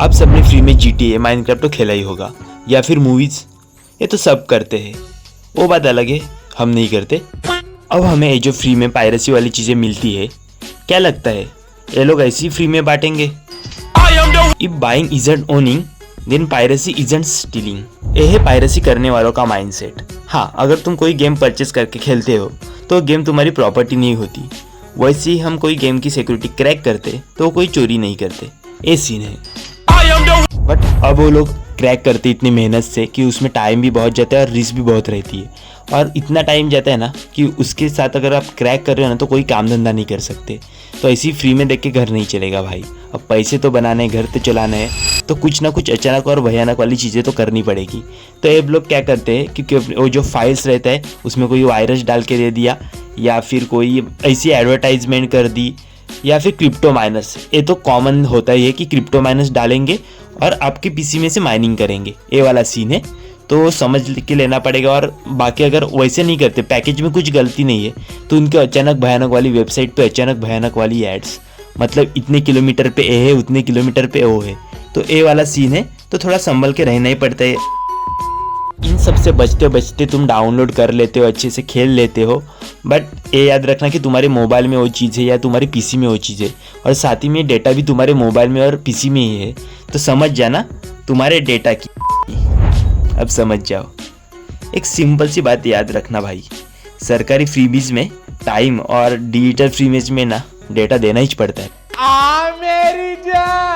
आप सबने फ्री में GTA माइनक्राफ्ट तो खेला ही होगा, या फिर मूवीज़, ये तो सब करते हैं, वो बात अलग है, हम नहीं करते। अब हमें ये जो फ्री में पायरेसी वाली चीज़ें मिलती है, क्या लगता है ये लोग ऐसी फ्री में बांटेंगे? If buying isn't owning then piracy isn't stealing. ये है पायरेसी करने वालों का माइंडसेट। हाँ, अगर तुम कोई गेम परचेस करके खेलते हो तो गेम तुम्हारी प्रॉपर्टी नहीं होती। वैसे ही हम कोई गेम की सिक्योरिटी क्रैक करते तो कोई चोरी नहीं करते, ये सीन है। बट अब वो लोग क्रैक करते इतनी मेहनत से कि उसमें टाइम भी बहुत जाता है और रिस्क भी बहुत रहती है। और इतना टाइम जाता है ना कि उसके साथ अगर आप क्रैक कर रहे हो ना तो कोई काम धंधा नहीं कर सकते। तो ऐसी फ्री में देख के घर नहीं चलेगा भाई। अब पैसे तो बनाने हैं, घर तो चलाना है, तो कुछ ना कुछ अचानक और भयानक वाली चीज़ें तो करनी पड़ेगी। तो ये लोग क्या करते हैं, क्योंकि वो जो फाइल्स रहता है उसमें कोई वायरस डाल के दे दिया, या फिर कोई ऐसी एडवर्टाइजमेंट कर दी, या फिर क्रिप्टो माइनर्स। ये तो कॉमन होता ही है कि क्रिप्टो माइनर्स डालेंगे और आपके पीसी में से माइनिंग करेंगे, ये वाला सीन है। तो समझ के लेना पड़ेगा। और बाकी अगर वैसे नहीं करते, पैकेज में कुछ गलती नहीं है, तो उनके अचानक भयानक वाली वेबसाइट पे अचानक भयानक वाली एड्स, मतलब इतने किलोमीटर पे ए है, उतने किलोमीटर पे ओ है, तो ए वाला सीन है। तो थोड़ा संभल के रहना ही पड़ता है। इन सब से बचते बचते तुम डाउनलोड कर लेते हो, अच्छे से खेल लेते हो, बट ये याद रखना कि तुम्हारे मोबाइल में वो चीज़ है या तुम्हारे पीसी में वो चीज़ है, और साथ ही में डेटा भी तुम्हारे मोबाइल में और पीसी में ही है। तो समझ जाना तुम्हारे डेटा की। अब समझ जाओ, एक सिंपल सी बात याद रखना भाई, सरकारी फ्रीबीज में टाइम और डिजिटल फ्रीबीज में ना डेटा देना ही पड़ता है। मेरी जान।